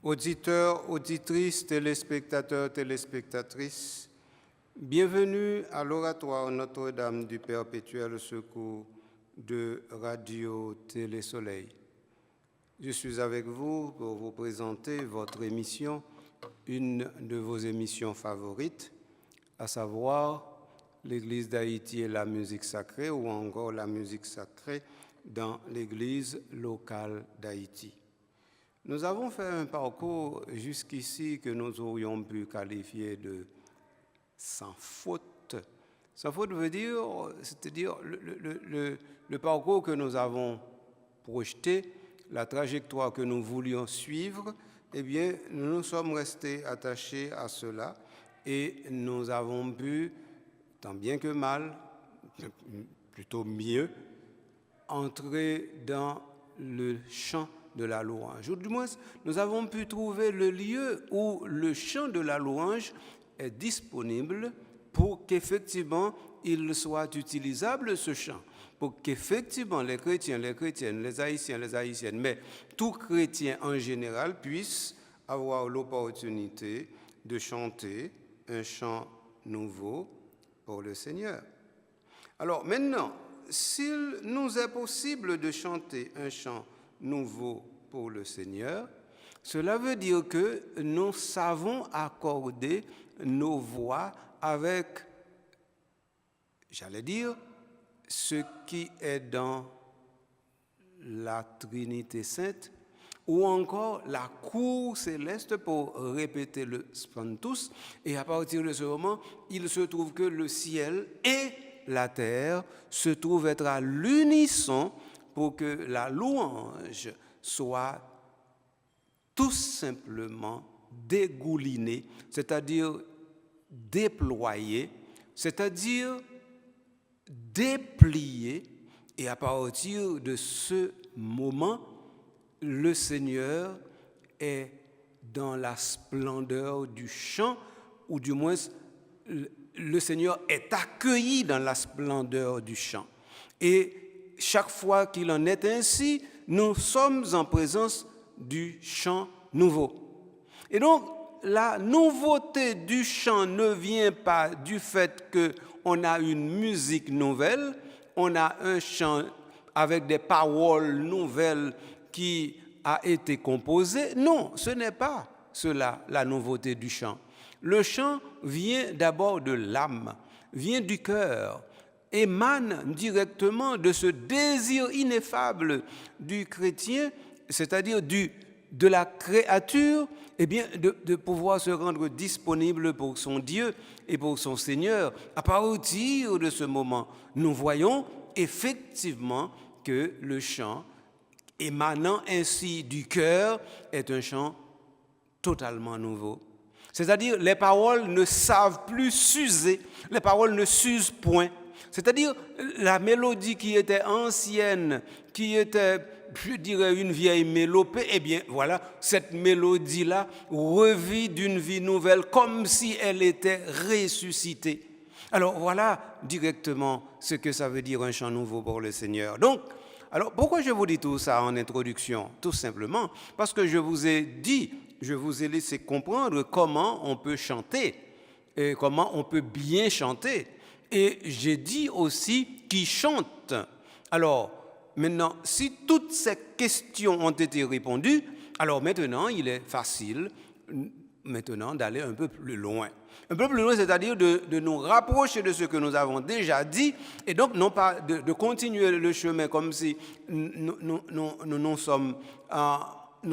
Auditeurs, auditrices, téléspectateurs, téléspectatrices, bienvenue à l'oratoire Notre-Dame du Perpétuel Secours de Radio Télé Soleil. Je suis avec vous pour vous présenter votre émission, une de vos émissions favorites, à savoir l'Église d'Haïti et la musique sacrée ou encore la musique sacrée dans l'Église locale d'Haïti. Nous avons fait un parcours jusqu'ici que nous aurions pu qualifier de sans faute. Sans faute veut dire, c'est-à-dire le parcours que nous avons projeté, la trajectoire que nous voulions suivre, eh bien, nous nous sommes restés attachés à cela et nous avons pu, tant bien que mal, plutôt mieux, entrer dans le champ de la louange. Ou du moins, nous avons pu trouver le lieu où le chant de la louange est disponible pour qu'effectivement il soit utilisable, ce chant, pour qu'effectivement les chrétiens, les chrétiennes, les haïtiens, les haïtiennes, mais tout chrétien en général puisse avoir l'opportunité de chanter un chant nouveau pour le Seigneur. Alors maintenant, s'il nous est possible de chanter un chant nouveau pour le Seigneur, cela veut dire que nous savons accorder nos voix avec, j'allais dire, ce qui est dans la Trinité Sainte ou encore la cour céleste pour répéter le Spantus. Et à partir de ce moment, il se trouve que le ciel et la terre se trouvent être à l'unisson pour que la louange soit tout simplement dégoulinée, c'est-à-dire déployée, c'est-à-dire dépliée. Et à partir de ce moment, le Seigneur est dans la splendeur du chant, ou du moins le Seigneur est accueilli dans la splendeur du chant. Et chaque fois qu'il en est ainsi, nous sommes en présence du chant nouveau. Et donc, la nouveauté du chant ne vient pas du fait qu'on a une musique nouvelle, on a un chant avec des paroles nouvelles qui a été composé. Non, ce n'est pas cela, la nouveauté du chant. Le chant vient d'abord de l'âme, vient du cœur, émane directement de ce désir ineffable du chrétien, c'est-à-dire de la créature, eh bien, de pouvoir se rendre disponible pour son Dieu et pour son Seigneur. À partir de ce moment, nous voyons effectivement que le chant émanant ainsi du cœur est un chant totalement nouveau. C'est-à-dire, les paroles ne savent plus s'user, les paroles ne s'usent point. C'est-à-dire, la mélodie qui était ancienne, qui était, je dirais, une vieille mélopée, eh bien, voilà, cette mélodie-là revit d'une vie nouvelle, comme si elle était ressuscitée. Alors, voilà directement ce que ça veut dire un chant nouveau pour le Seigneur. Donc, alors, pourquoi je vous dis tout ça en introduction? Tout simplement parce que je vous ai dit, je vous ai laissé comprendre comment on peut chanter et comment on peut bien chanter. Et j'ai dit aussi qui chante. Alors, maintenant, si toutes ces questions ont été répondues, alors maintenant, il est facile d'aller un peu plus loin. Un peu plus loin, c'est-à-dire de nous rapprocher de ce que nous avons déjà dit, et donc non pas de continuer le chemin comme si nous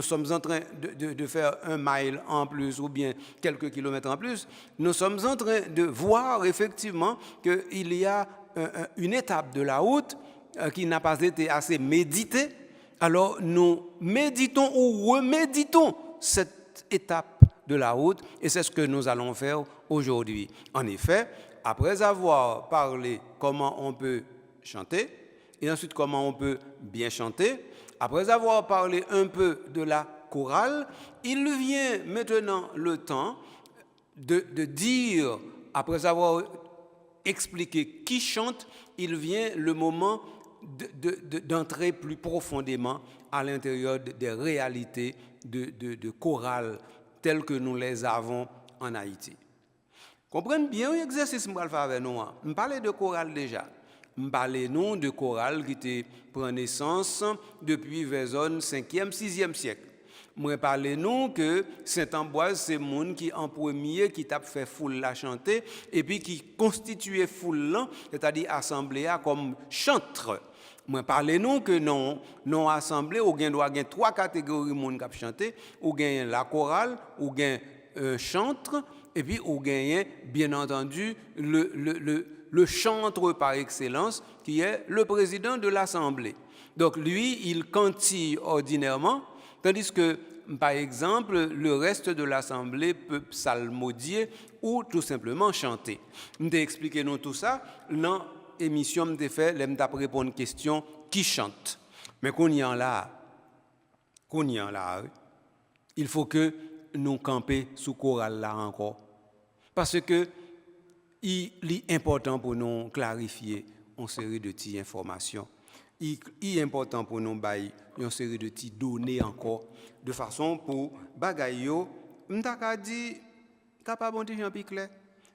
sommes en train de faire un mile en plus ou bien quelques kilomètres en plus. Nous sommes en train de voir effectivement qu'il y a une étape de la route qui n'a pas été assez méditée. Alors nous méditons ou reméditons cette étape de la route, et c'est ce que nous allons faire aujourd'hui. En effet, après avoir parlé comment on peut chanter, et ensuite comment on peut bien chanter, après avoir parlé un peu de la chorale, il vient maintenant le temps de dire, après avoir expliqué qui chante, il vient le moment d'entrer plus profondément à l'intérieur des réalités de chorale telles que nous les avons en Haïti. Comprenez bien l'exercice que je vais faire avec nous. Je parle de chorale déjà. Je parle de chorale qui prend naissance depuis vers 5e, 6e siècle. Je parle que Saint-Ambroise, c'est le monde qui en premier qui t'a fait foule la chanter et puis qui constituait foule, c'est-à-dire assemblée comme chantre. Moi parler que non assemblée ou doit avoir trois catégories de monde qui chanter, ou gagne la chorale, ou gagne chantre et puis ou gagne bien entendu le chantre par excellence qui est le président de l'assemblée. Donc lui, il cantille ordinairement, tandis que par exemple, le reste de l'assemblée peut psalmodier ou tout simplement chanter. Je vais expliquer nous tout ça dans l'émission que je fait, je vais répondre à une question qui chante. Mais qu'on y en là, il faut que nous campions sous chorale là encore. Parce que il est important pour nous clarifier une série de petites informations. Il est important pour nous bailler une série de petites données encore, de façon pour bagayo, m'taka dit capable de gens plus clair.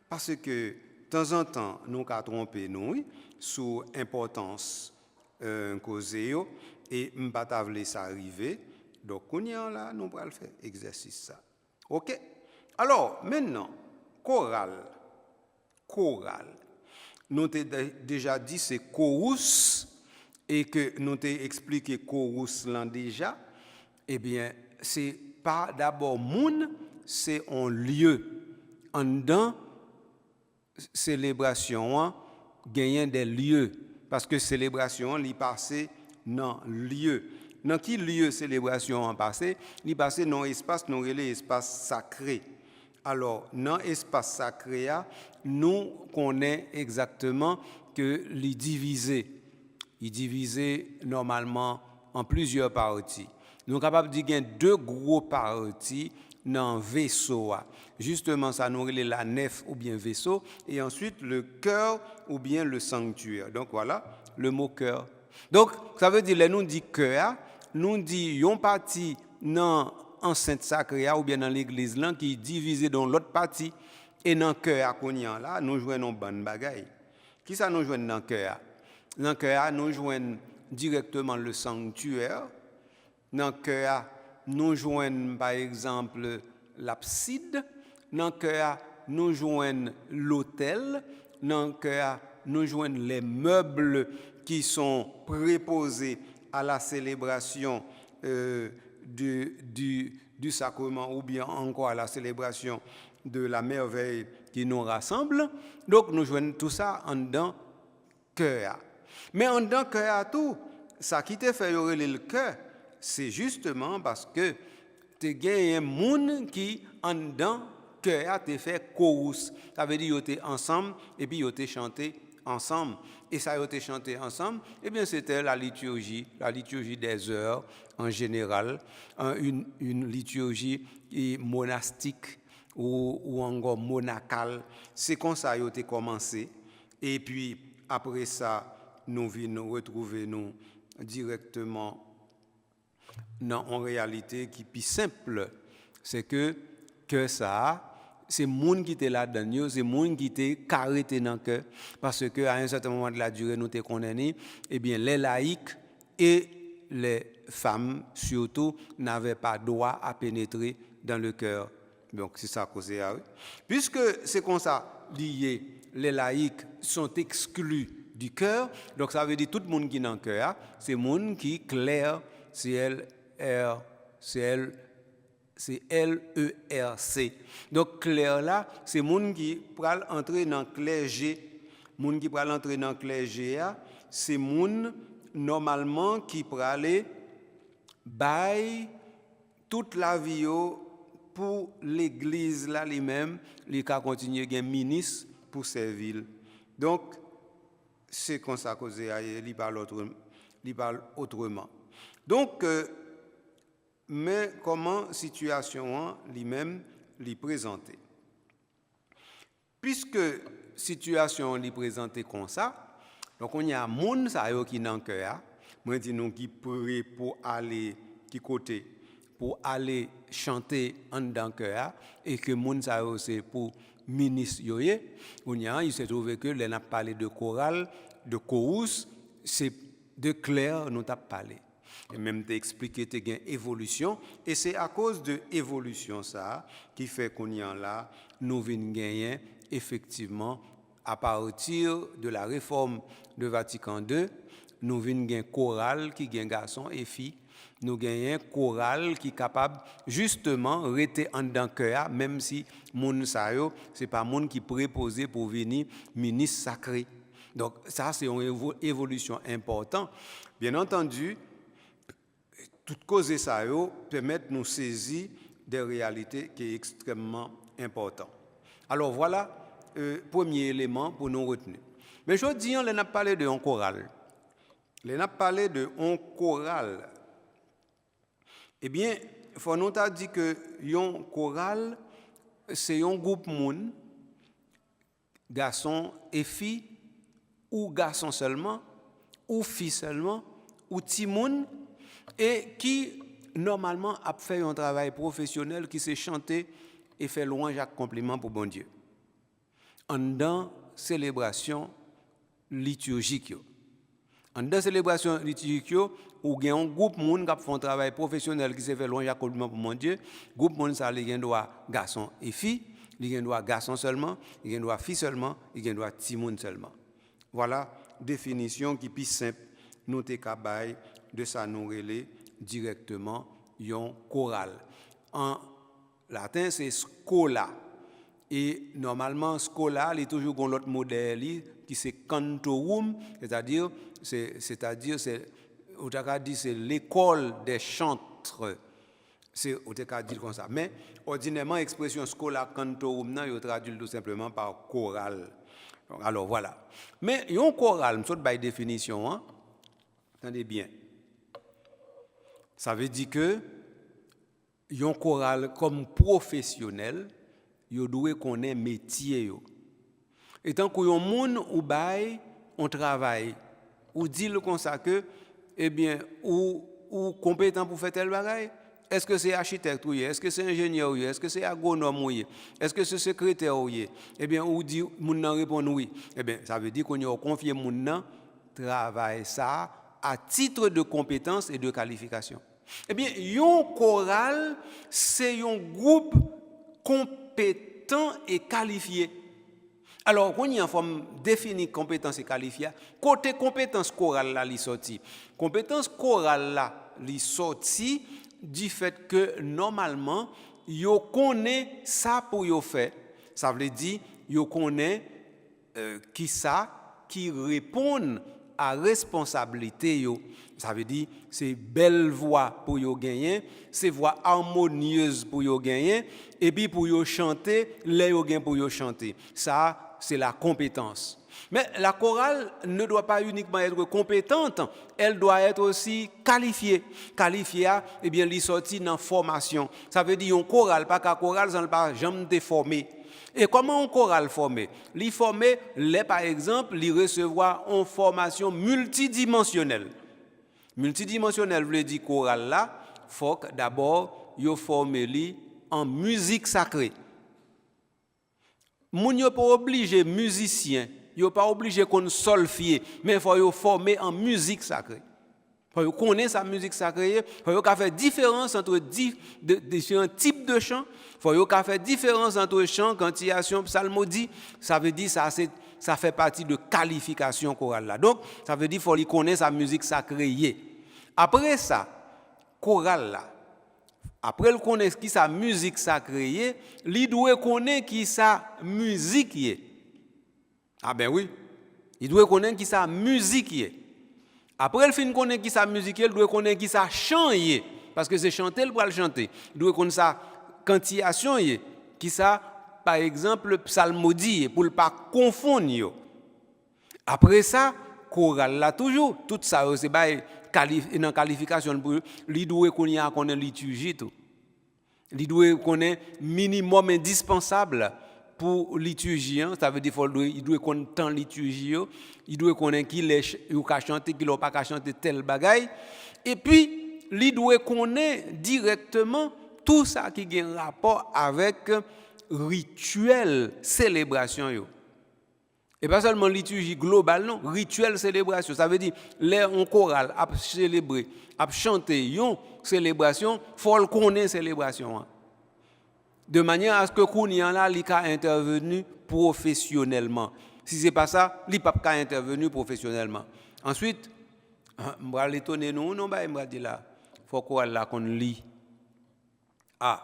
Parce que de temps en temps, nous avons trompé nous sur l'importance causée et m'pata vle ça arriver. Donc, on y a là, nous allons faire exercice ça. OK? Alors, maintenant, chorale. Nous avons déjà dit c'est chorus et que nous avons expliqué chorus là déjà. Eh bien, c'est pas d'abord moun, c'est un lieu. En dedans, célébration, gagne des lieux. Parce que célébration, li passé dans lieu. Dans qui lieu célébration en passé? Li passé dans espace, nous relé espace sacré. Alors, dans l'espace sacré, nous connaissons exactement que li divisé. Il divisé normalement en plusieurs parties. Nous sommes capables de dire deux gros parties dans le vaisseau. Justement, ça nous relève la nef ou bien vaisseau, et ensuite le cœur ou bien le sanctuaire. Donc voilà, le mot cœur. Donc, ça veut dire, nous dit cœur, nous dit une partie dans l'enceinte sacrée ou bien dans l'église là, qui est divisée dans l'autre partie, et dans le cœur, là, nous jouons une bonne bagaille. Qui ça nous joue dans le cœur? Dans le cœur, nous jouons directement le sanctuaire. Dans le cœur, nous jouons par exemple l'abside. Dans le cœur, nous jouons l'autel. Dans le cœur, nous jouons les meubles qui sont préposés à la célébration du sacrement ou bien encore à la célébration de la merveille qui nous rassemble. Donc, nous jouons tout ça en dedans cœur. Mais en dedans cœur tout, ça qui te fait le cœur, c'est justement parce que tu gagnes un monde qui en dedans cœur te fait chorus. Ça veut dire que tu ensemble et puis tu chanté ensemble. Et ça tu chanté ensemble, eh bien c'était la liturgie des heures en général, une liturgie monastique ou encore monacale. C'est comme ça que tu commencé. Et puis après ça, nous venons retrouver nous directement dans une réalité qui est plus simple. C'est que ça, c'est le monde qui était là-dedans, c'est le monde qui était carrété dans le cœur. Parce qu'à un certain moment de la durée, nous te condamnés, eh bien, les laïcs et les femmes, surtout, n'avaient pas droit à pénétrer dans le cœur. Donc, c'est ça causé à eux. Puisque c'est comme ça lié, les laïcs sont exclus du cœur, donc ça veut dire tout le monde qui est dans le cœur, c'est le monde qui est clair, c'est L-E-R-C. Donc clair là, c'est le monde qui peut entrer dans le clergé. Le monde qui peut entrer dans le clergé, c'est le monde normalement qui peut aller bailler toute la vie pour l'église là lui-même, il peut continuer à ministre pour servir. Donc, c'est comme ça qu'il parle autrement. Donc, mais comment situation lui-même lui présenter? Puisque situation lui présentée comme ça, donc on y a monde ça qui dans le cœur, Moi dis nous qui prêt pour aller qui côté pour aller chanter en dans cœur et que moun sa yo c'est pour ministre yoyé il s'est trouvé que les n'a parlé de chorale de chorus c'est de clair nous t'a parlé et même t'ai expliqué t'es gain évolution et c'est à cause de évolution ça qui fait qu'on y en là nous vinn gagner effectivement à partir de la réforme de Vatican II nous vinn gain chorale qui gain garçon et filles nous gagnons chorale qui est capable justement rester en dedans cœur même si moun sa yo c'est pas moun qui préposé pour venir ministre sacré. Donc ça c'est une évolution importante. Bien entendu, toute cause ça yo permettre nous saisir des réalités qui est extrêmement important. Alors voilà premier élément pour nous retenir. Mais je dis on a parlé de un choral. On a parlé de un choral. Eh bien, il faut nous dire que yon choral, c'est un groupe moun, garçons et filles, ou garçons seulement, ou filles seulement, ou ti moun, et qui normalement a fait un travail professionnel qui s'est chanté et fait louange à compliment pour bon Dieu. En dans célébration liturgique. En dans célébration liturgique, ou gen un groupe moun qui font un travail professionnel qui se fait loin compliment pour mon Dieu, groupe moun ça li gen droit garçon et filles, li gen droit garçon seulement, li gen droit filles seulement, li gen droit ti moun seulement. Voilà définition qui plus simple nous te kabay de ça nous relé directement yon choral. En latin c'est scola et normalement scola il toujours gon l'autre modèle qui c'est cantorum, c'est-à-dire c'est Otaka dit c'est l'école des chantres. C'est Otaka dit comme ça. Mais ordinairement expression scola cantorum nan yo traduit tout simplement par chorale. Alors voilà. Mais yon chorale, m'sot by définition hein. Attendez bien. Ça veut dire que yon chorale comme professionnel, yo doit connaître métier yo. Et tant que yon moun ou bay on travaille ou dit le comme ça que eh bien, ou compétent pour faire tel bagage? Est-ce que c'est architecte ou est-ce que c'est ingénieur ou est-ce que c'est agronome ou est-ce que c'est secrétaire ou eh bien, ou dit moun nan répond oui. Eh bien, ça veut dire qu'on a confié moun nan travail ça à titre de compétence et de qualification. Eh bien, yon choral, c'est un groupe compétent et qualifié. Alors, quand il y a une forme définie compétence et qualifiée, côté compétence chorale là, li sorti. Compétence chorale là, li sorti du fait que normalement, yo connaît ça pour yo faire. Ça veut dire, yo connaît qui ça qui répond à responsabilité yo. Ça veut dire c'est belle voix pour yo gagner, c'est voix harmonieuse pour yo gagner et puis pour yo chanter, les yo gain pour yo chanter. Ça c'est la compétence. Mais la chorale ne doit pas uniquement être compétente, elle doit être aussi qualifiée. Qualifiée, eh bien, elle sortit dans formation. Ça veut dire une chorale, pas qu'un chorale, ça ne pas jamais formé. Et comment on chorale formé? Li formé, par exemple, li recevoir une formation multidimensionnelle. Multidimensionnelle veut dire chorale là, faut d'abord yo formé li en musique sacrée. Moun yo pas obligé musicien, yo pas obligé qu'on solfier, mais faut yo former en musique sacrée. Faut yo connaître sa musique sacrée, faut yo faire différence entre différents types de chants, faut yo faire différence entre chant, cantation, psalmodie, ça veut dire ça fait partie de qualification chorale là. Donc ça veut dire faut lui connaître sa musique sacrée. Après ça, chorale là après le connaître qui sa musique sacrée, il doit connaître qui sa musique est. Ah ben oui, il doit connaître qui sa musique est. Après le fin connaître qui sa musique est, il doit connaître qui sa chant est parce que c'est chanter pour le chanter. Il doit connaître sa cantation est, qui ça par exemple psalmodie pour ne pas confondre yo. Après ça, chorale là toujours tout ça c'est dans qualification pour lui doit connaître liturgie tout. Il doit connaître minimum indispensable pour liturgie, ça veut dire il doit connaître temps liturgie, il doit connaître qui il peut chanter, qui n'a pas chanter tel bagaille. Et puis, il doit connaître directement tout ça qui a un rapport avec rituel célébration yo. Et pas seulement liturgie globale, non, rituel célébration. Ça veut dire, les on choral à célébrer, à chanter yon célébration, faut le connaître célébration. De manière à ce que Kounian là, il a intervenu professionnellement. Si c'est pas ça, il pas intervenu professionnellement. Ensuite, je vais l'étonner nous, non, je vais dire là, faut choral là qu'on lit. Ah,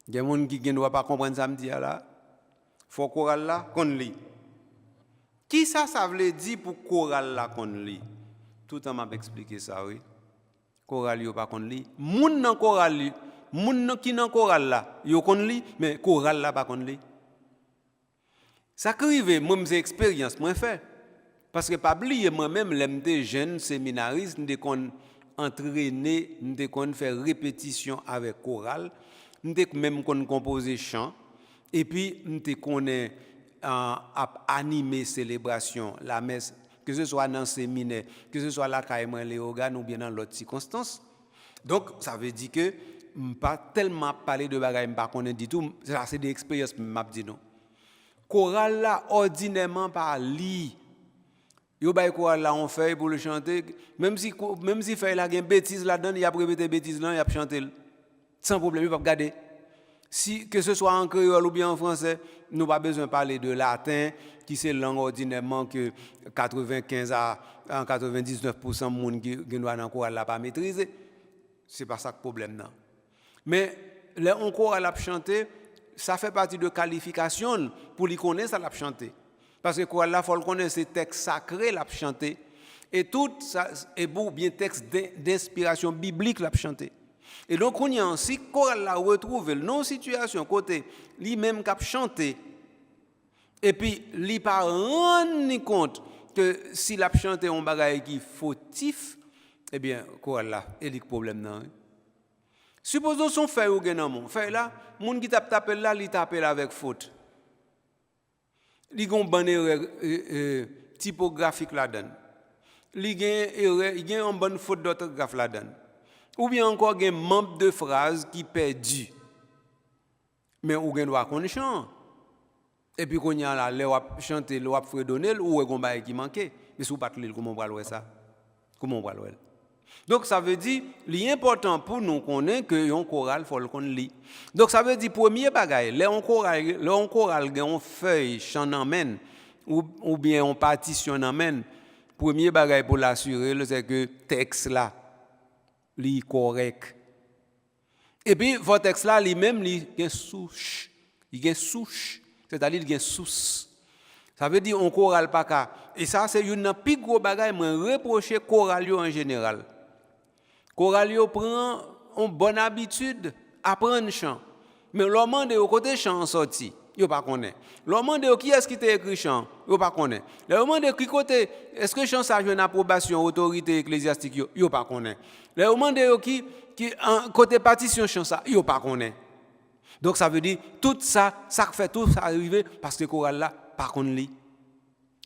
il y a des gens qui ne doivent pas comprendre ça me dit là. Faut choral là qu'on lit. Qui ça veut dire pour choral là qu'on lit? Tout le temps m'a expliqué ça, oui. Choral yo pas qu'on lit. Moun nan choral, moun qui nan choral là, yo qu'on lit, mais choral là pas qu'on lit. Ça arrive, moi j'ai expérience, moi fait. Parce que pas oublier moi-même l'MT jeune séminariste, m'te qu'on entraîner, m'te qu'on faire répétition avec choral, m'te même qu'on composer chant et puis m'te qu'on animer célébration, la messe, que ce soit dans le séminaire, que ce soit la caïman, les organes ou bien dans l'autre circonstance. Donc, ça veut dire que je ne pas tellement parler de bagaille, je ne pas connaître du tout. Ça, c'est des expériences, je ne dis non. Choral là, ordinairement, par lit. Yo bay choral là, on fait pour le chanter. Même si fait la une bêtise là-dedans, il y a répété bêtise là, il y a chanter. Sans problème, il va regarder. Si, que ce soit en créole ou bien en français, nous n'avons pas besoin de parler de latin, qui c'est langue ordinairement que 95 à 99% de monde qui doit dans choral là pas maîtriser. C'est pas ça le problème non. Mais les on choral à chanter, ça fait partie de qualification pour les connaître ça l'a chanter. Parce que choral là faut le connaître ces textes sacrés l'a chanter et tout ça est beau bien texte d'inspiration biblique l'a chanter. Et donc, on y a si choral la retrouve non situation côté lui-même qui a chanté et puis lui pas rendre compte que s'il a chanté un bagage qui fautif, eh bien choral là il y a problème non. Supposons son fait ou gen nan fait là, moun qui tape là, il tape avec faute. Li gon bonne erreur typographique là-dedans. Li gen une bonne faute d'orthographe là-dedans. Ou bien encore un membre de phrase qui perdu. Mais ou gen doit qu'on chante. Et puis qu'on y a là, le wap chanter, le wap fredonner ou un bail qui manquait. Mais si vous pas lire comment on va le ça? Comment on va le Donc ça veut dire l'important pour nous connaître que un choral faut le qu'on lit. Donc ça veut dire premier bagaille, le on choral gen feuille chant amène ou bien on partition amène. Premier bagaille pour l'assurer c'est que texte là li correct. Et puis votre texte là lui-même li gen souche, c'est-à-dire il gen source. Ça veut dire on choral pas ka. Et ça c'est une plus gros bagaille moi reprocher choral en général. Choral prend une bonne habitude à prendre chant. Mais l'on demande au côté chant sorti, yo pas connaît. L'on demande qui est-ce qui t'a écrit chant, yo pas connaît. L'on demande qui côté est-ce que chant ça a une approbation autorité ecclésiastique yo pas connaît. L'on demande qui côté partition chant ça yo pas connaît. Donc ça veut dire tout ça fait tout ça arriver parce que choral là pas connaît li.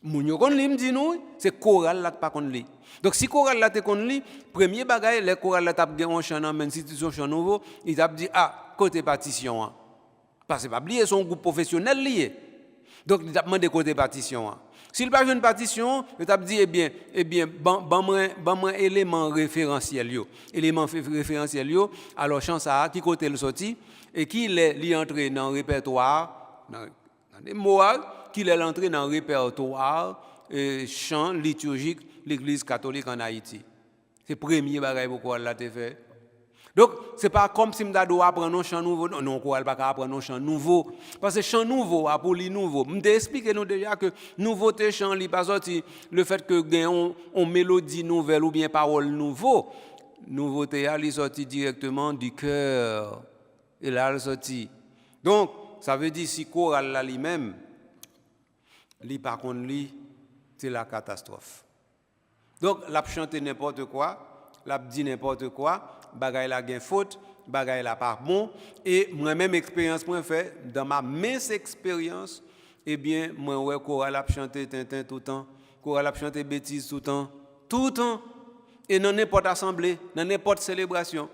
Moun yo kon li me dit nous c'est choral là pas connaît li. Donc si choral là te kon li premier bagaille les choral là t'a gen un chant dans même institution chant nouveau, il t'a dit côté partition parce que pas oublier son groupe professionnel lié. Donc il t'a demandé côté partition. S'il pas une partition, il t'a dit eh bien ban moi élément référentiel yo. Élément référentiel yo, alors chant ça qui côté le sorti et qui li entré dans répertoire dans des mots qui est entré dans le répertoire chant liturgique l'Église catholique en Haïti. C'est le premier bagage pour quoi elle l'a fait. Donc, ce n'est pas comme si je dois apprendre un chant nouveau. Non, on ne peut pas apprendre un chant nouveau. Parce que chant nouveau, pour les nouveaux. Je t'ai expliqué déjà que nouveauté chant, il pas sorti le fait que gagne on mélodie nouvelle ou bien parole nouveau. Nouveauté, elle est sortie directement du cœur. Et là, elle est sortie. Donc, ça veut dire si choral là lui-même, lui par contre lui, c'est la catastrophe. Donc, l'a chanter n'importe quoi, l'a dit n'importe quoi, bagay la gen faute, bagay la pas bon et moi-même expérience moi fait dans ma mince expérience eh bien moi ouais choral a chanter Tintin tout le temps, choral a chanter bêtises tout le temps et dans n'importe assemblée, dans n'importe célébration.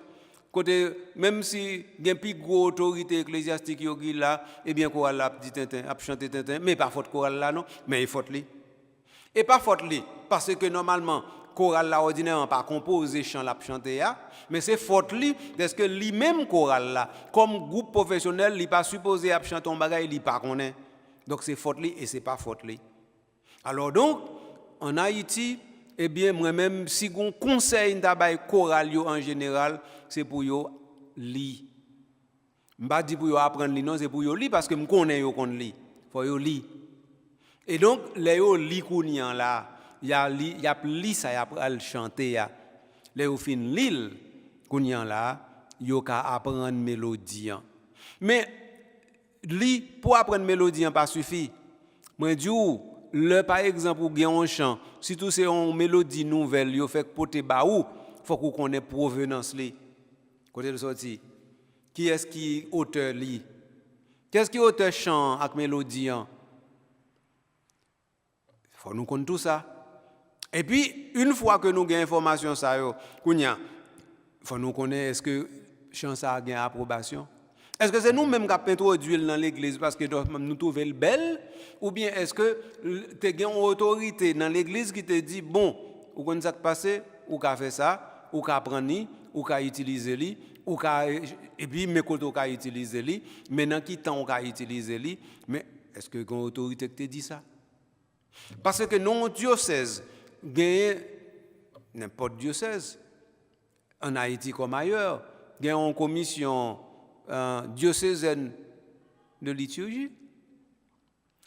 Côté même si il y a une plus grosse autorité ecclésiastique qui là, eh bien choral a dit Tintin, a chanter Tintin, mais pas faute choral là non, mais il faut li. Et pas faute li parce que normalement choral là ordinairement pas composé chant la chanter ya, mais c'est faute li parce que lui même choral là comme groupe professionnel, il pas supposé à chanter un bagage, il pas connaît. Donc c'est faute li et c'est pas faute li. Alors donc en Haïti, eh bien moi-même si on conseille d'abay choral yo en général, c'est pour yo li. M'pa dit pour yo apprendre li non, c'est pour yo li parce que me connais yo kon li. Faut yo li. Et donc les yo li kounian là, y a li ça y a pral chanter ya. Les yo fin lil kounian là, yo ka apprendre mélodie. Mais li pour apprendre mélodie pas suffit. Moi dis le par exemple ou gen un chant, surtout c'est une mélodie nouvelle, yo fait porter ba ou, faut qu'on connaît provenance li. Côté de sorti. Qui est-ce qui auteur li? Qu'est-ce qui auteur chant avec mélodie? Faut nous connaître tout ça. Et puis une fois que nous avons information ça yo, kounya, faut nous connaître est-ce que chant ça a gain approbation? Est-ce que c'est nous-mêmes qui avons introduit dans l'église parce que nous trouvons le belle ou bien est-ce que tu as une autorité dans l'église qui te dit bon, ou qu'on ça passé, ou qu'a fait ça, ou qu'a prendre ou qu'a utiliser li, ou qu'a et puis mes côtés qu'a utiliser li, maintenant qui temps on qu'a utiliser li, mais est-ce que une autorité te dit ça? Parce que non diocèse gagne n'importe diocèse en Haïti comme ailleurs, gagne une commission diocésaine de liturgie.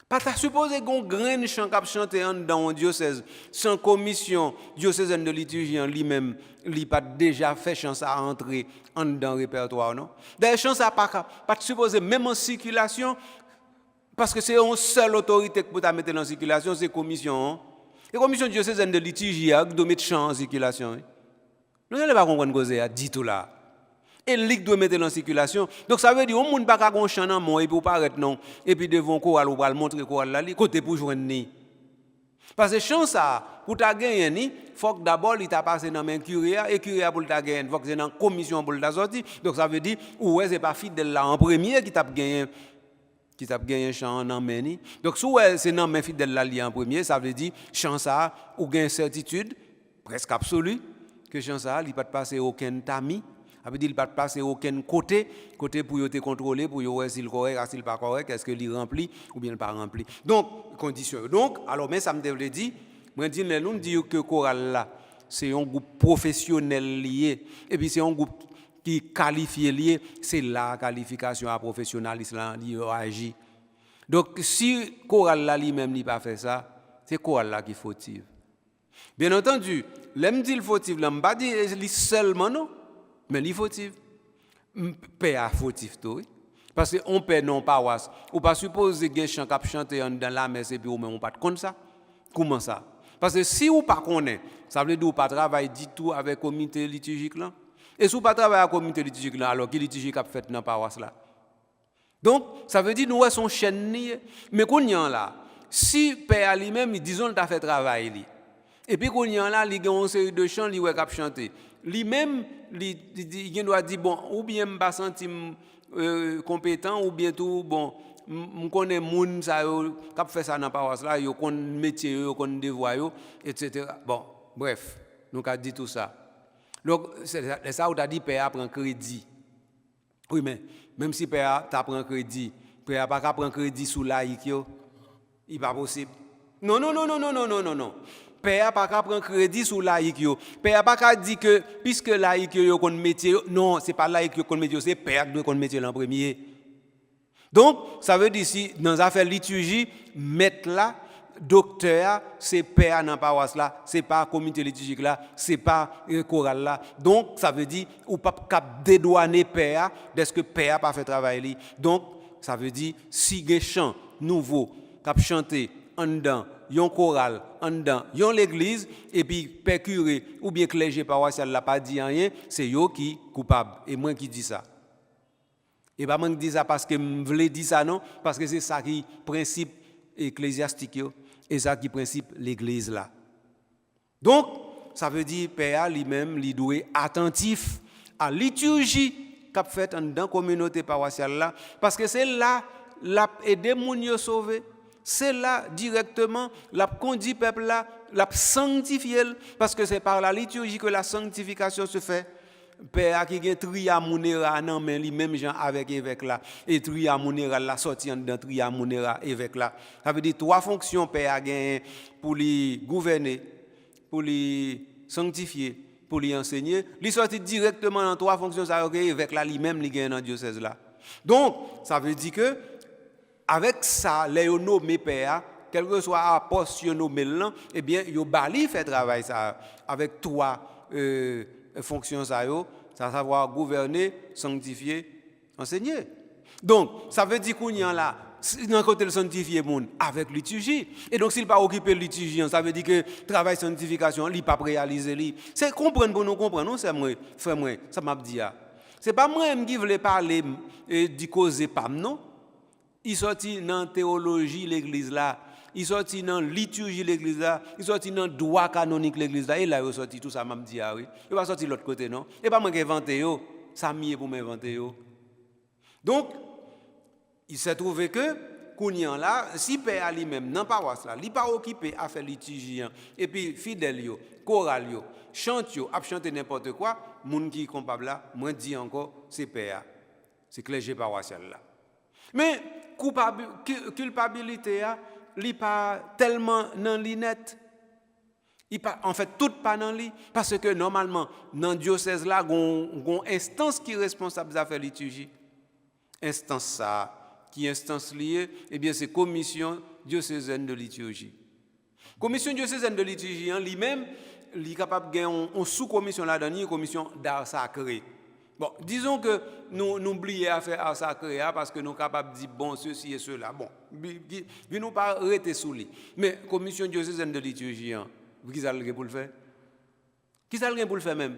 Pas ta supposé qu'on grain chant cap chanter dans un diocèse sans commission diocésaine de liturgie en lui-même, il pas déjà fait chance à entrer dans le répertoire non. D'ailleurs chance à pas supposé même en circulation parce que c'est une seule autorité pour ta mettre en circulation, c'est commission. Et commission diocésaine de liturgie qui doit mettre chant en circulation. Nous n'allons pas comprendre cause a dit tout là. Et lik doit mettre en circulation. Donc ça veut dire on monde pas ka gon chant dans mon et pour paraître non et puis devant choral ou va montrer choral là côté pour joindre ni. Parce que chant ça pour ta gagner ni faut que d'abord il t'a passé dans main curia et curia pour ta gagner faut que c'est dans commission pour ta sortie. Donc ça veut dire ouais c'est pas fidèle là en premier qui t'a gagné chant dans main ni. Donc si c'est dans main fidèle là li en premier ça veut dire chant ça ou gain certitude presque absolue que chant ça il pas passer aucun tamis. Ça veut dire qu'il ne va pas passer aucun côté pour te contrôler, pour voir s'il est correct, s'il n'est pas correct, est-ce qu'il remplit ou bien il n'est pas rempli. Donc, condition. Donc, alors, mais ça me devait dire, moi, nous disons que le choral là, c'est un groupe professionnel lié, et puis c'est un groupe qui est qualifié lié, c'est la qualification à professionnalisme qui agit. Donc, si le choral là lui-même n'a pas fait ça, c'est le choral là qui est fautif. Bien entendu, l'aime dit le fautif, là, je ne pas dire seulement non. Mais il fautif. Père fautif tout. Parce qu'on père non paroisse. Ou pas supposer que chant cap chanter dans la messe et puis ou même on pas compte ça. Comment ça? Parce que si ou pas connaît, ça veut dire ou pas travail du tout avec comité liturgique là. Et si ou pas travail avec comité liturgique là, alors qui liturgique a fait dans paroisse là. Donc ça veut dire nous son chaîne mais qu'on y en là. Si père lui-même disons il a fait travail li. Et puis qu'on y en là, il y a une série de chants li ouais cap chanter. Lui-même, il doit dire, bon, ou bien je ne me sens compétent, ou bien tout, bon, je connais les gens qui fait ça dans la paroisse, ils connaissent le métier, ils connaissent les devoirs, etc. Bon, bref, nous avons dit tout ça. Donc, c'est ça où tu as dit, Père prend crédit. Oui, mais même si Père prend crédit, Père n'a pas prendre crédit sous laïque, il n'est pas possible. Non. Père pas qu'à prendre crédit sur laïque yo. Père pas qu'à dire que puisque laïque yo connaît métier, non, c'est pas laïque yo connaît métier, c'est père qui doit connaître métier en premier. Donc, ça veut dire si dans affaire liturgie, maître là, docteur, c'est père dans paroisse là, c'est pas comité liturgique là, c'est pas choral là. Donc, ça veut dire ou pas cap dédouaner père parce que père pas fait travail li. Donc, ça veut dire si des chants nouveaux cap chanter en dedans, yon choral en dedans, yon l'église et puis père curé ou bien clergé paroissial l'a pas dit rien, c'est yo qui coupable et moi qui dis ça. Et pas moi qui dis ça parce que me voulais dire ça non, parce que c'est ça qui principe ecclésiastique yo et ça qui principe l'église là. Donc ça veut dire père lui-même lui doit attentif à liturgie qu'a fait dans communauté paroissiale là parce que c'est là l'a aider moun yo sauver. C'est là directement la conduit peuple là, la sanctifier parce que c'est par la liturgie que la sanctification se fait. Père qui gen tria mounera nan men li même gens avec évêque là et tria mounera la sorti dans tria mounera évêque là. Ça veut dire trois fonctions père a gen pour lui gouverner, pour lui sanctifier, pour lui enseigner, li sorti directement dans trois fonctions ça que évêque là lui même li gen dans diocèse là. Donc, ça veut dire que avec ça, les nommés père, quel que soit apôtre nommé là, eh bien, yo bali fait travail ça avec trois fonctions ça savoir gouverner, sanctifier, enseigner. Donc, ça veut dire qu'on y a là dans côté le sanctifier monde avec liturgie. Et donc s'il pas occupé de liturgie, ça veut dire que travail sanctification, il pas réaliser li. C'est comprendre pour nous comprendre, non c'est moi, frère moi, ça m'a dit ah. C'est pas moi qui voulais parler du causer pas non. Il sorti dans théologie l'église là, il sorti dans liturgie l'église là, il sorti dans droit canonique l'église là et là il sorti tout ça m'a dit ah oui. Il va sortir l'autre côté non. Et pas moi qui inventé yo, ça mieux pour m'inventer yo. Donc il s'est trouvé que Kounian là, si père lui-même dans paroisse là, il pas occupé à faire liturgie et puis fidèle yo, choral yo, chante yo, a chanter n'importe quoi, moun qui capable là, moi dit encore c'est père. C'est clergé paroissial là. Mais culpabilité a li pas tellement dans li net. Il pas en fait tout pas dans li parce que normalement dans diocèse là gon instance qui est responsable de faire liturgie. Instance ça qui instance liée eh bien c'est commission diocésaine de liturgie. Commission diocésaine de liturgie en lui-même li capable gagner une sous-commission là-dedans, une commission d'art sacré. Bon, disons que nous oublions à faire art sacré parce que nous sommes capables de dire bon, ceci et cela. Bon, nous ne pas arrêter sous lui. Mais commission diocésaine de liturgie, qui ça le pour le faire? Qui ça le pour le faire même?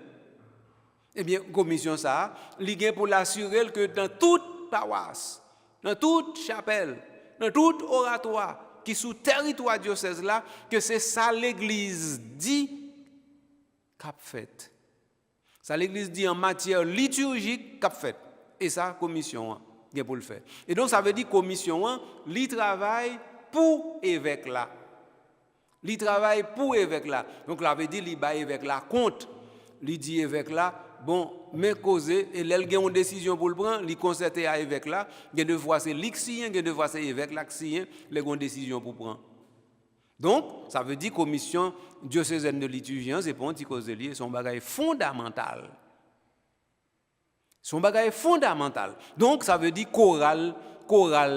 Eh bien, commission ça, il est pour l'assurer que dans toute paroisse, dans toute chapelle, dans tout oratoire qui est sous territoire diocèse là, que c'est ça l'église dit qu'a fait. Ça l'église dit en matière liturgique qu'a fait. Et ça commission est pour le faire. Et donc ça veut dire commission li travaille pour évêque là. Li travaille pour évêque là. Donc là veut dire li ba évêque là compte. Li dit évêque là bon mais causer et l'elle gagne une décision pour le prendre, li concerter à évêque là, gagne de fois c'est l'ixien, gagne de fois c'est évêque là xien, les gagne décision pour prendre. Donc, ça veut dire commission diocésaine de liturgie, c'est pas un petit cause lié, son bagage fondamental. Son bagage fondamental. Donc, ça veut dire choral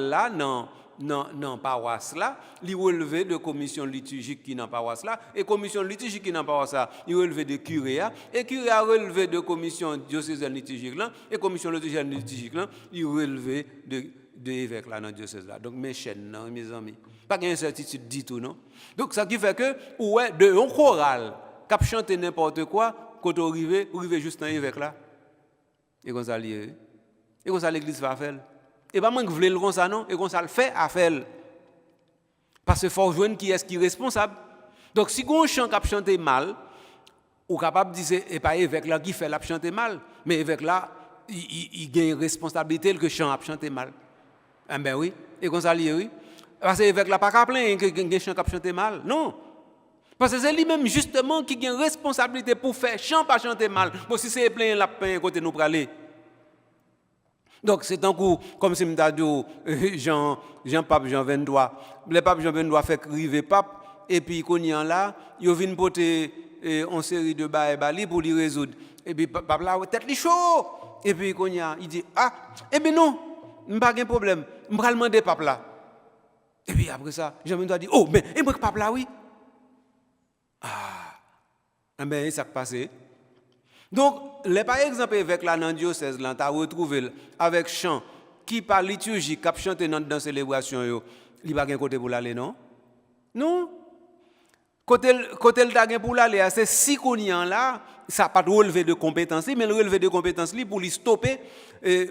là, non paroisse là, il relevé de commission liturgique qui dans paroisse là, et commission liturgique qui dans paroisse là, il relevé de curé, et curé a relevé de commission diocésaine liturgique là, et commission liturgique là, il relevé de évêque là dans diocèse là. Donc, mes chaînes, mes amis. Pas d'incertitude du tout, non? Donc, ça qui fait que, ouais, de un choral, cap chanter n'importe quoi, quand on arrive juste dans l'évêque là. Et comme ça, l'église va faire. Et pas moi qui voulais le comme ça, non? Et comme ça, le fait à faire. Parce qu'il faut jouer qui est responsable. Donc, si on chante cap chanter mal, ou capable de dire, c'est pas l'évêque là qui fait la chanter mal, mais l'évêque là, il gagne responsabilité que chant a chanter mal. Eh ben oui. Et comme ça, oui. Parce que l'évêque n'a pas qu'à plaindre que les chants qui chantent mal. Non. Parce que c'est lui-même justement qui a une responsabilité pour faire chant pas chanter mal. Bon, si c'est plein la peine côté nous praler. Donc c'est un coup, comme si je dit Jean-Pape Jean 23. Le pape Jean 23 fait crier pape, et puis qu'on y en là, il vient porter une série de bali pour les résoudre. Et puis pape là, tête li chaud. Et puis qu'on y a, il dit, ah, eh bien non, pas de problème, je vais demander pape là. Et puis après ça, Jean-Benoît dit, oh, mais et moi, pape là, oui. Ah, eh bien, ça qui passe. Donc, par exemple, avec la dans diocèse, là, tu as retrouvé avec chant qui par liturgie, qui chante dans la célébration, il n'y a pas de côté pour l'aller, non? Non. Côté le tagin pour l'aller, c'est si qu'on y en là, ça pas de relevé de compétences, mais le relevé de compétences pour lui stopper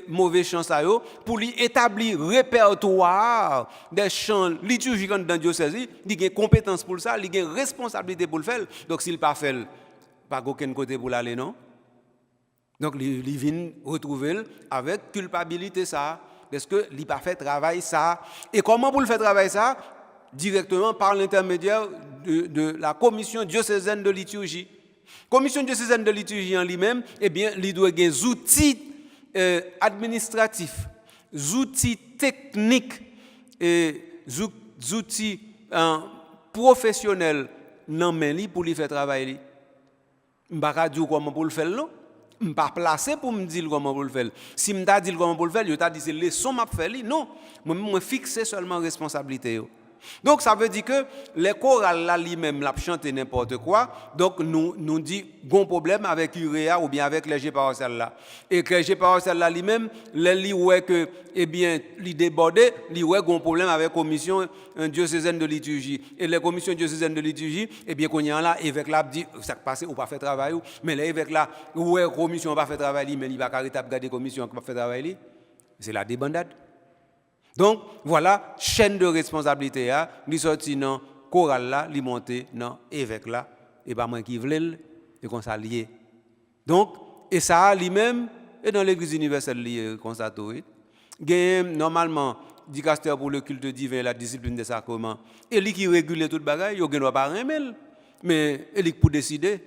mauvais chants ça yo, pour lui établir répertoire des chants liturgiques dans diocèse, il a compétence pour ça, il a responsabilité pour le faire. Donc s'il pas fait, pas aucun côté pour l'aller non. Donc il vient retrouver avec culpabilité ça, parce que il pas fait travail ça. Et comment pour le faire travail ça? Directement par l'intermédiaire de la commission diocésaine de liturgie. Commission diocésaine de liturgie en lui-même, eh bien, il doit avoir des outils administratifs, des outils techniques, des outils professionnels dans main pour lui faire travailler. Je ne sais pas dire comment pour le faire, non? Je ne suis pas placé pour me dire comment pour le faire. Si je me dis comment pour le faire, je te dis c'est leçon m'a faire. Non, moi je fixe seulement responsabilité. Donc ça veut dire que les chorales là lui-même l'a chanter n'importe quoi. Donc nous dit bon problème avec Urea ou bien avec les paroissiales là. Et que les paroissiales là lui-même les ouais que eh bien li débordé, li ouais gon problème avec commission diocésaine de liturgie. Et les commissions diocésaines de liturgie eh bien qu'on y a là évêque là dit ça passe ou pas fait travail mais les évêques là ouais commission pas fait travail mais il va carrément garder commission pas fait travail c'est la débandade. Donc, voilà, chaîne de responsabilité, li sorti dans chorale là, li monté dans évêque là, et pas moi qui voulais, et comme ça lié. Donc, et ça lui-même, et dans l'église universelle lié, constaté, normalement, dicaster pour le culte divin, la discipline des sacrements, et lui qui régule toute bagaille, il ne pas remettre, mais il pour décider.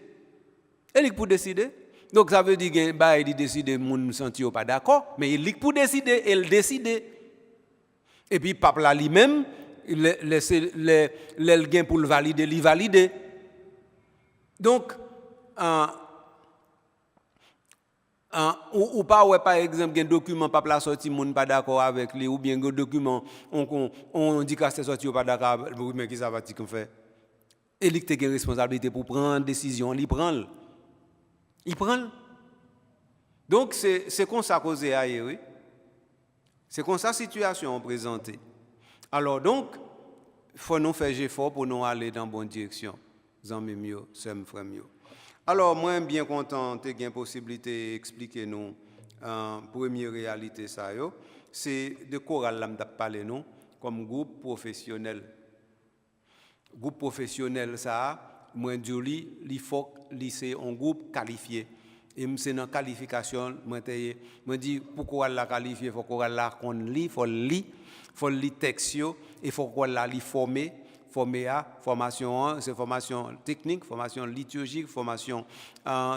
Il pour décider. Donc, ça veut dire qu'il décide, moun senti pas d'accord, mais il pour décider, il décide. Et puis, pape là lui-même, le gain pour le valider, il valide. Donc, ou pas, par exemple, un document, pape là sorti, moun pas d'accord avec lui, ou bien un document, on dit que c'est sorti, pas d'accord, mais qui ça va dire qu'on fait? Et il a une responsabilité pour prendre une décision, il prend. Il prend. Donc, c'est comme ça qu'on a oui. C'est comme ça la situation présentée. Alors donc, il faut nous faire effort pour nous aller dans la bonne direction. Zami mio, sem frère mio. Alors moi bien content de gagner possibilité d'expliquer nous première réalité ça yo, c'est de chorale là m't'a parlé nous comme groupe professionnel. Groupe professionnel ça, moi dit il faut c'est un groupe qualifié. Et c'est dans qualification moi dit pourquoi la qualifier faut qu'on la qu'on lit faut lire texte et faut qu'on la li former à formation c'est formation technique, formation liturgique, formation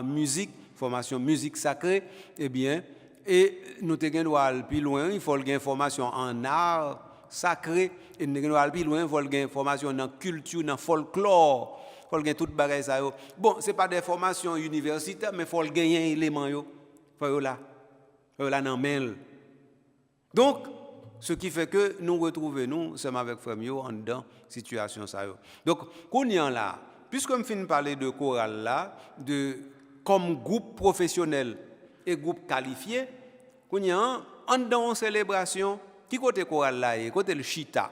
musique, formation musique sacrée et bien et nous te gagne aller plus loin, il faut une formation en art sacré et nous aller plus loin, il faut une formation dans culture, dans folklore. Il faut gagner toute bagaille ça yo. Bon, c'est pas des formations universitaires mais faut gagner élément yo. Faut là dans mail. Donc ce qui fait que nous retrouvons nous sommes avec frère yo en dedans situation ça yo. Donc qu'on y en là, puisque me fin parler de chorale là, de comme groupe professionnel et groupe qualifié, qu'on y en dedans célébration, qui côté chorale là et côté le chita.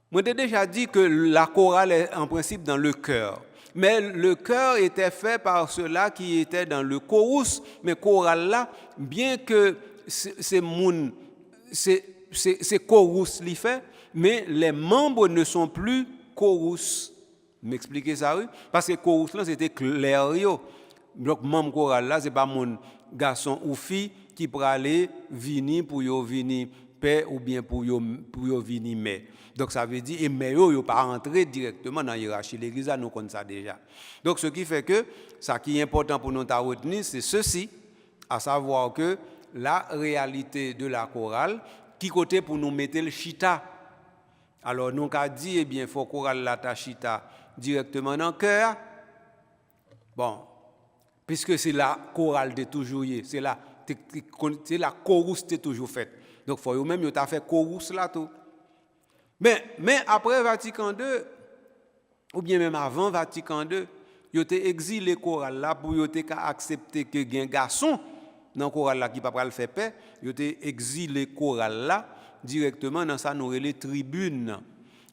Moi, j'ai déjà dit que la chorale est en principe dans le chœur. Mais le chœur était fait par ceux-là qui étaient dans le chorus. Mais chorale là, bien que c'est chorus li fait, mais les membres ne sont plus chorus. M'expliquez ça, oui? Parce que chorus là, c'était clair. Donc, membre chorale là, c'est pas mon garçon ou fille qui peut aller venir pour yo venir père ou bien pour yo venir mère. Donc ça veut dire, et mais yo pas rentrer directement dans la hiérarchie de l'église, nous connaissons ça déjà. Donc ce qui fait que, ça qui est important pour nous retenir, c'est ceci, à savoir que la réalité de la chorale, qui côté pour nous mettre le chita. Alors nous avons dit, eh bien, il faut chorale la ta chita directement dans le cœur. Bon, puisque c'est la chorale de toujours, c'est la chorus de toujours faite. Donc il faut même yo ta fait chorus là tout. Mais après Vatican II, ou bien même avant Vatican II, ils ont exilé chorale là pour accepter que un garçon dans chorale là qui pas le faire paix, ils ont exilé chorale là directement dans ça nous les tribunes.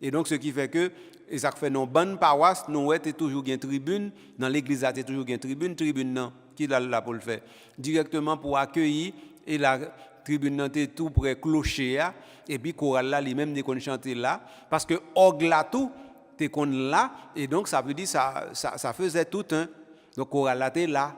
Et donc, ce qui fait que, et ça fait nos bonnes paroisses, nous avons toujours une tribune, dans l'église, il y a toujours une tribune, non, qui est là pour le faire. Directement pour accueillir, et la tribune était tout près clocher, et puis chorale là, lui-même, dès qu'on chante là, parce que orgue là tout, t'es qu'on là, et donc ça veut dire ça faisait tout un. Donc chorale là, t'es là.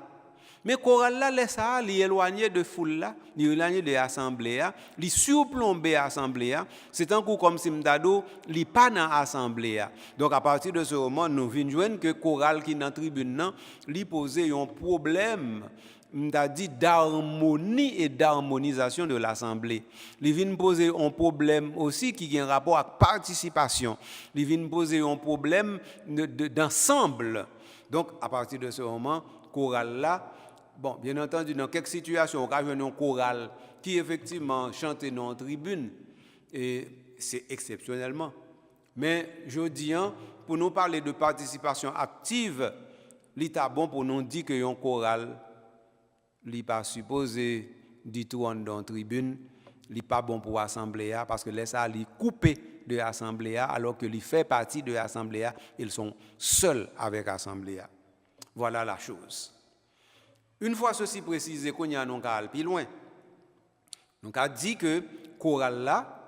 Mais chorale là, laisse ça, il éloigné de foule là, il éloigné de l'assemblée, il surplombé l'assemblée. C'est un coup comme si m'dado, il pas dans l'assemblée. Donc à partir de ce moment, nous venons joindre que chorale qui dans la tribune là, lui posait un problème. M'ta dit d'harmonie et d'harmonisation de l'assemblée. Il vient poser un problème aussi qui a un rapport avec participation. Il vient poser un problème d'ensemble. Donc à partir de ce moment, chorale là. Bon, bien entendu, dans quelques situations, on a un choral qui effectivement chante dans une tribune, et c'est exceptionnellement. Mais je dis, pour nous parler de participation active, l'État bon pour nous dire que un choral, il n'est pas supposé du tout dans une tribune, il n'est pas bon pour l'Assemblée, parce que laisse ça, il est coupé de l'Assemblée, alors qu'il fait partie de l'Assemblée, ils sont seuls avec l'Assemblée. Voilà la chose. Une fois ceci précisé, qu'on y a non qu'à aller plus loin. Donc a dit que chorale là,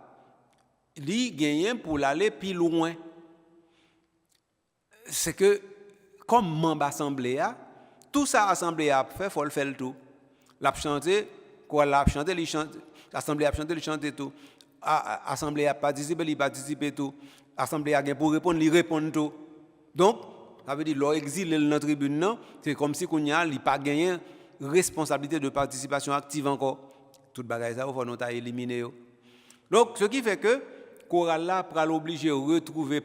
il gagne pour aller plus loin. C'est que comme membre assemblée, tout ça assemblée a fait, faut le faire tout. L'a chanter, chorale l'a chanter, il chante, assemblée a chanter, il chante tout. Assemblée a participé, il participe tout. Assemblée a gagne pour répondre, il répond tout. Donc ça veut dire leur exil dans la tribune, c'est comme si qu'on n'a pas gagné responsabilité de participation active encore. Tout bagaille ça, il faut nous éliminer. Donc, ce qui fait que chorale là sera obligé de retrouver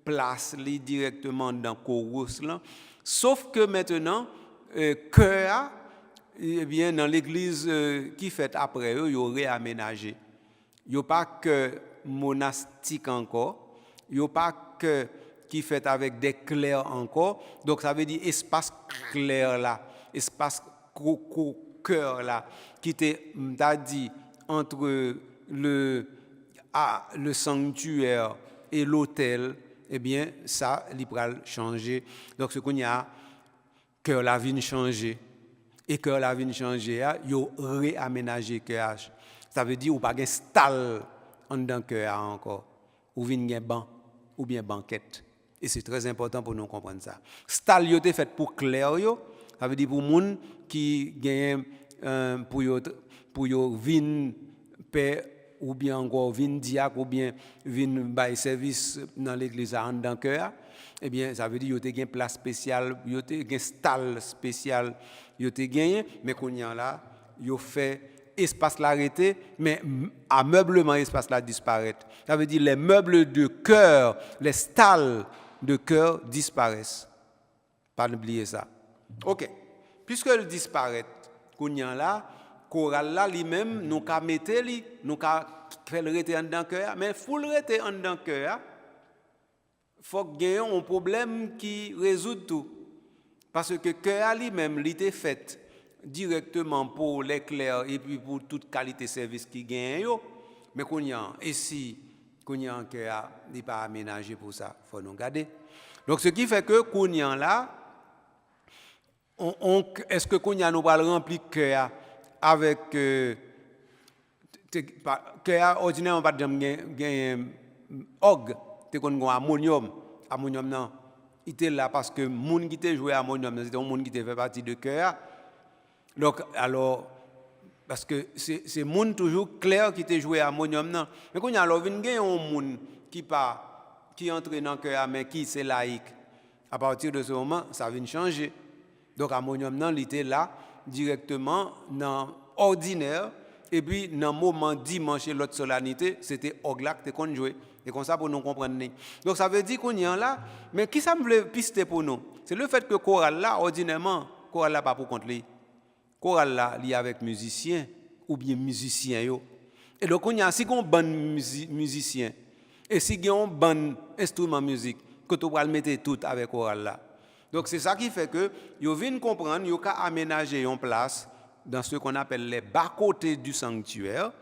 place directement dans le chorus là. Sauf que maintenant, chœur, eh bien, dans l'église qui fait après eux, il y aurait aménagé. Il n'y a pas que monastique encore, il n'y a pas que qui fait avec des clercs encore. Donc ça veut dire espace clair là, espace cœur là, qui était dit entre le sanctuaire et l'autel. Eh bien ça, il va changer. Donc ce qu'on y a, cœur la vie changer. Et cœur la vie changer, il a réaménagé cœur. Ça veut dire ou pas un stall en dedans cœur encore, ou un banc ou bien banquette. Et c'est très important pour nous comprendre ça. Stall yo te fait pour clair yo, ça veut dire pour moun qui gagne pour yo vin paix ou bien encore vin diacre ou bien vin bay service dans l'église en dans cœur. Eh bien ça veut dire yo te gagne place spéciale, yo te gagne stall spécial, yo te gagne mais qu'on y a là, yo fait espace l'arrêté, mais ameublement espace là disparaît. Ça veut dire les meubles de cœur, les stalles de cœur disparaissent. Pas n'oublier ça. OK. Puisque elles disparaissent, qu'on y a là, chorale là lui-même nous ca mettre lui, nous ca faire le rester en dedans cœur, mais faut le rester en dedans cœur. Faut gagner un problème qui résout tout. Parce que cœur lui-même il était fait directement pour l'éclair et puis pour toute qualité de service qui gagne yo, mais qu'on y a ici qu'on y a un cœur n'est pas aménagé pour ça, faut nous garder. Donc ce qui fait que qu'on y a là, est-ce que qu'on y a nous va remplir cœur avec cœur ordinaire on pas gagner orgue, te qu'on ammonium non, il était là parce que monde qui était joué ammonium c'était un monde qui fait partie de cœur. Donc, alors, parce que c'est monde toujours clair qui te joué à ammonium, non. Mais quand il y a alors un monde qui entre dans le cœur, mais qui c'est laïque. À partir de ce moment, ça vient changer. Donc, ammonium, non, il était là, directement, dans ordinaire, et puis, dans le moment dimanche et l'autre solennité, c'était Oglac qui qu'on jouait. Et comme ça, pour nous comprendre. Donc, ça veut dire qu'on y est là, mais qui ça me veut pister pour nous? C'est le fait que chorale là, ordinairement, chorale là, pas pour contre lui. Chorale là, lié avec musicien ou bien musicien yo. Et donc on y a si on bon musicien et si on bon instrument musique que tu vas le mettre tout avec chorale là. Donc c'est ça qui fait que yo viennent comprendre yo ka aménager une place dans ce qu'on appelle les bas-côtés du sanctuaire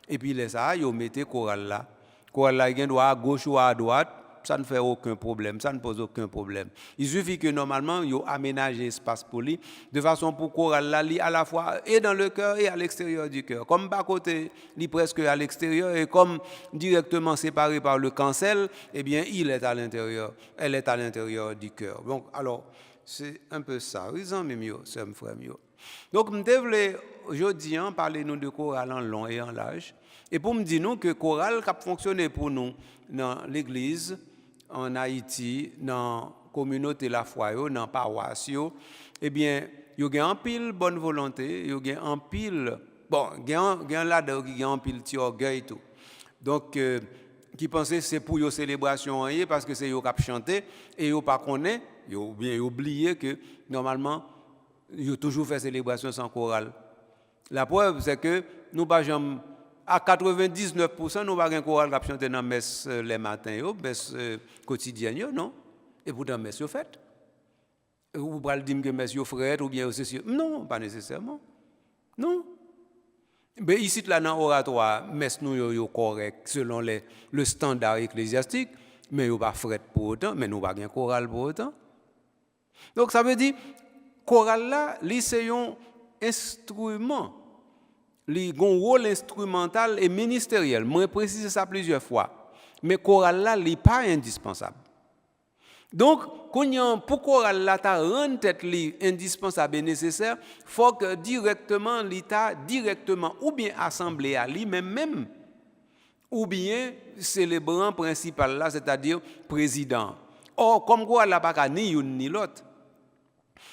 et puis les ça yo mettez chorale là. chorale là il doit à gauche ou à droite, ça ne fait aucun problème, ça ne pose aucun problème. Il suffit que normalement, ils aménagent l'espace pour lui, de façon pour chorale là, à la fois et dans le cœur et à l'extérieur du cœur. Comme bas côté, il presque à l'extérieur, et comme directement séparé par le cancel, eh bien, il est à l'intérieur, elle est à l'intérieur du cœur. Donc, alors, c'est un peu ça. Ils ont même c'est un frère mieux. Donc, je voulais aujourd'hui parler nous de chorale en long et en large. Et pour me dire nous que chorale qui a fonctionné pour nous dans l'église, en Haïti, dans la communauté la foi, dans la paroisse, eh bien, il y a un pile bonne volonté, il y a un pile, bon, il y a là-dedans qui a un pile petit orgueil tout. Donc, qui pensait que c'est pour une célébration parce que c'est eux qui ont chanté et ils pas connaît, ou bien oublié que normalement, ils ont toujours fait célébration sans chorale. La preuve, c'est que nous pas jamais à 99%, nous n'avons pas un choral qui chante dans la messe les matins, messe quotidienne, non? Et pourtant, messe est faite. Vous pouvez dire que messe est faite ou bien c'est non, pas nécessairement. Non. Mais ici, là, dans l'oratoire, messe nous est correct selon le standard ecclésiastique, mais nous pas faite pour autant, mais nous pas un choral pour autant. Donc, ça veut dire, choral là, c'est un instrument. Il a un rôle instrumental et ministériel. Je précise ça plusieurs fois. Mais le choral là, n'est pas indispensable. Donc, pour choral là, rendre tête indispensable et nécessaire, il faut que directement l'État, directement, ou bien assemblée à lui-même, ou bien célébrant principal là, c'est-à-dire président. Or, comme choral là, pas ni une ni l'autre.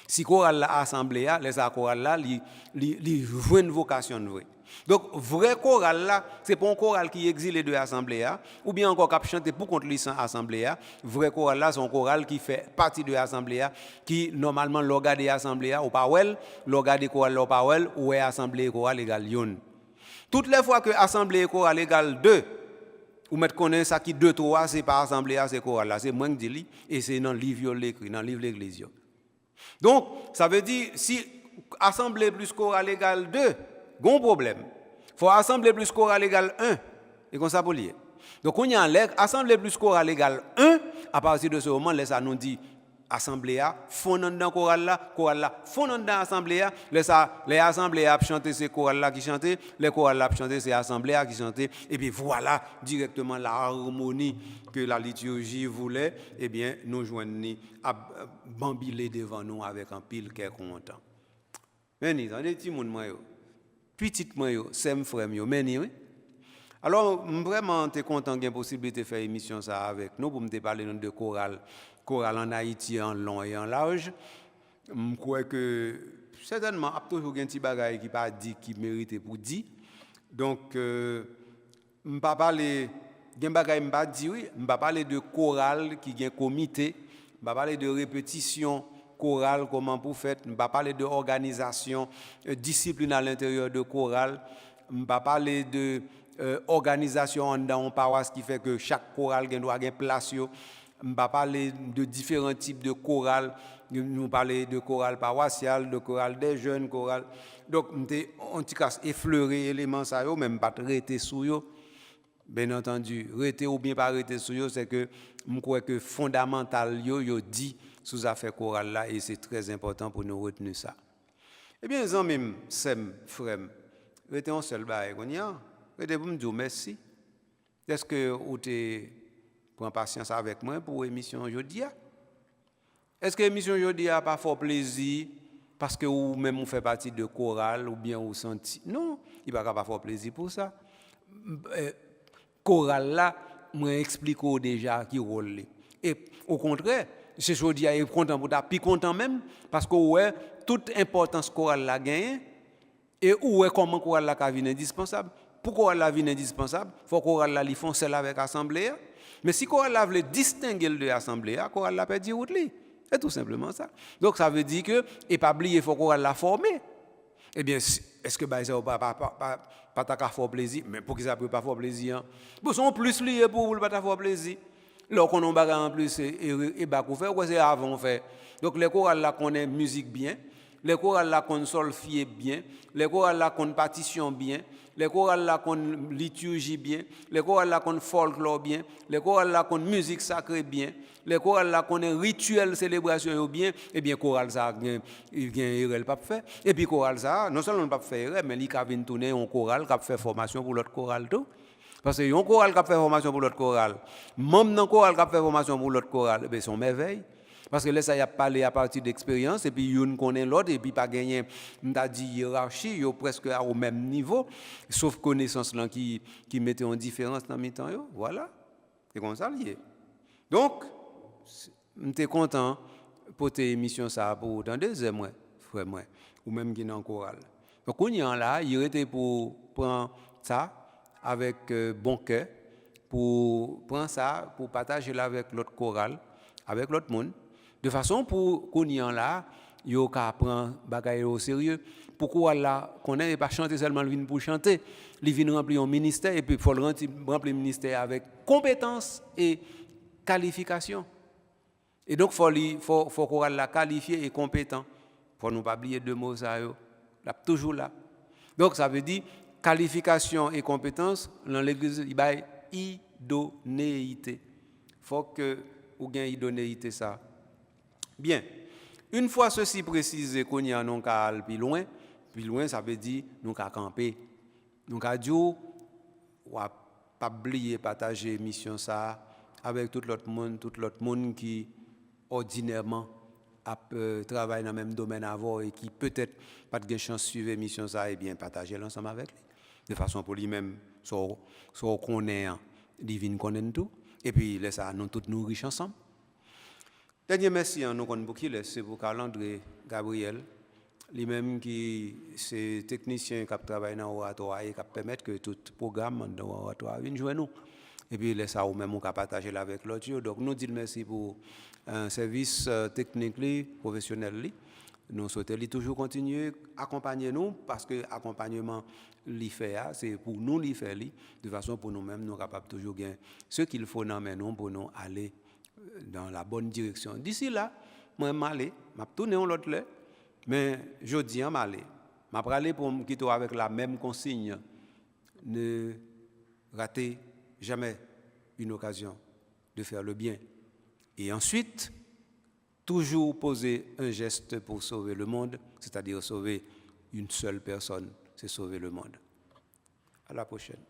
Si chorale la assemblée, les chorale là, li joue une vocation vraie. Donc vrai chorale là, c'est pas un chorale qui exilé de l'assemblée ou bien encore qui chante pour contre les assemblée. Vrai chorale là, c'est un chorale qui fait partie de l'assemblée qui normalement l'organe de l'assemblée ou pas well, l'organe de chorale ou pas well ou est assemblée chorale égale yon. Toutes les fois que assemblée chorale égale 2 ou mettre connaître ça qui 2 3 c'est pas assemblée c'est chorale là, c'est moins que dit et c'est dans le livre l'écrit, dans le livre l'église. Donc, ça veut dire, si assembler plus chorale égale 2, bon problème. Il faut assembler plus chorale égale 1. Et comme ça pour lier. Donc, on y a assembler plus chorale égale 1, à partir de ce moment, là, ça nous dit, assemblée, fondant dans chorale là, fondant dans assemblée, les assemblées à chanter, c'est chorale là qui chantent, les chorales là chanter, c'est assemblée qui chantent, et puis voilà directement la harmonie que la liturgie voulait, eh bien, nous joignons à bambiler devant nous avec un pile qui est content. Meni, dans les petits monde petit moi c'est mon frère meni oui. Alors vraiment t'es content qu'il y ait possibilité de faire émission ça avec nous pour me parler de chorale en Haïti en long et en large. Je crois que certainement il y a toujours un petit bagage qui pas dit qui mérite pour dire. Donc je pas parler gen bagay m'pa di oui, m'pa parler de chorale qui gen comité, m'pa parler de répétition chorale comment pour faire, m'pa parler de organisation discipline à l'intérieur de chorale, m'pa parler de organisation dans une paroisse qui fait que chaque chorale doit avoir place yo, m'pa parler de différents types de chorale, nous parler de chorale paroissiale, de chorale des jeunes, chorale. Donc on t'y casse effleurer éléments ça yo même pas traiter sous yo. Bien entendu, rester ou bien pas rester sur yo, c'est que je crois que fondamental yo dit sous affaire chorale là et c'est très important pour nous retenir ça. Eh bien, les amis, sem frère, restez en seul bail qu'on y a. Restez pour me dire merci. Est-ce que vous te prend patience avec moi pour l'émission aujourd'hui? Est-ce que l'émission aujourd'hui a pas fort plaisir parce que vous même vous fait partie de chorale ou bien vous senti? Non, il va pas fort plaisir pour ça. Chorale là, moi explique déjà qui rôle. Et au contraire, c'est jodi est content pour ta, puis content même parce que ouais toute importance chorale la gagne et où est comment chorale la ka vient indispensable. Pour chorale la vient indispensable, faut chorale la li font celle avec assemblée. Mais si chorale la veut distinguer de l'assemblée, chorale la perd route li. C'est tout simplement ça. Donc ça veut dire que et pas oublier faut chorale la former. Eh bien, est-ce que ça pas ta fort plaisir? Mais pour qu'ils ça peut pas fort plaisir. Bon, sont plus liés pour pas ta fort plaisir. Là qu'on on bagarre en plus et bah qu'on fait quoi c'est avant fait. Donc les chorales là connaît musique bien, les chorales là qu'on solfie bien, les chorales là qu'on partition bien, les chorales là qu'on liturgie bien, les chorales là qu'on folklore bien, les chorales là qu'on musique sacrée bien, les chorales là qu'on rituel célébration bien, eh bien chorale ça il gagne pas fait. Et puis chorale ça non seulement pas faire mais il ka vinn tourner un choral qui fait formation pour l'autre chorale tout. Parce que un choral qui fait formation pour l'autre chorale, même dans choral qui fait formation pour l'autre chorale, ben son merveille. Parce que là, ça y a parlé à partir d'expérience, et puis une connaît l'autre, et puis pas gagner, on a dit hiérarchie, ils sont presque au même niveau, sauf connaissance là qui mettait en différence dans mes temps. Voilà, c'est comme ça lié. Donc, je suis content pour tes émissions ça pour autant de moi, frère moi, ou même qui est en chorale. Donc, on y est là, il était pour prendre ça avec bon cœur, pour prendre ça, pour partager là avec l'autre chorale, avec l'autre monde. De façon pour qu'on y en là, yo ka prend bagaille au sérieux. Pourquoi là qu'on n'est pas chanter seulement le vin pour chanter, il vient remplir un ministère et puis il faut remplir le ministère avec compétence et qualification. Et donc faut qu'on la qualifié et compétent. Faut nous pas oublier deux mots ça yo. Là toujours là. Donc ça veut dire qualification et compétence dans l'église il y a idonéité. Faut que ou gain idonéité ça. Bien, une fois ceci précisé, qu'on y a non qu'à aller plus loin, ça veut dire nous qu'à camper. Nous qu'à dire, ou pas oublier partager mission ça avec tout l'autre monde qui ordinairement travaille dans le même domaine avant et qui peut-être pas de chance de suivre mission ça et bien partager l'ensemble avec lui. De façon pour lui-même, soit connaît, divine connaît tout, et puis laisse ça nous tous nous riches ensemble. Dernier merci à nous c'est pour Carl-André Gabriel, lui-même qui c'est technicien qui travaille dans l'oratoire et qui permet que tout programme dans l'oratoire vienne jouer nous. Et puis laisse ça ou même on partager avec l'autre. Donc nous disons merci pour un service technique professionnel. Nous souhaitons toujours continuer à accompagner nous parce que l'accompagnement c'est pour nous li faire de façon pour nous-mêmes nous capables toujours gagner ce qu'il faut dans nous pour nous aller dans la bonne direction. D'ici là, moi m'aller, m'a tourner l'autre là, mais je dis m'aller. M'a aller pour me quitter avec la même consigne. Ne ratez jamais une occasion de faire le bien. Et ensuite, toujours poser un geste pour sauver le monde, c'est-à-dire sauver une seule personne, c'est sauver le monde. À la prochaine.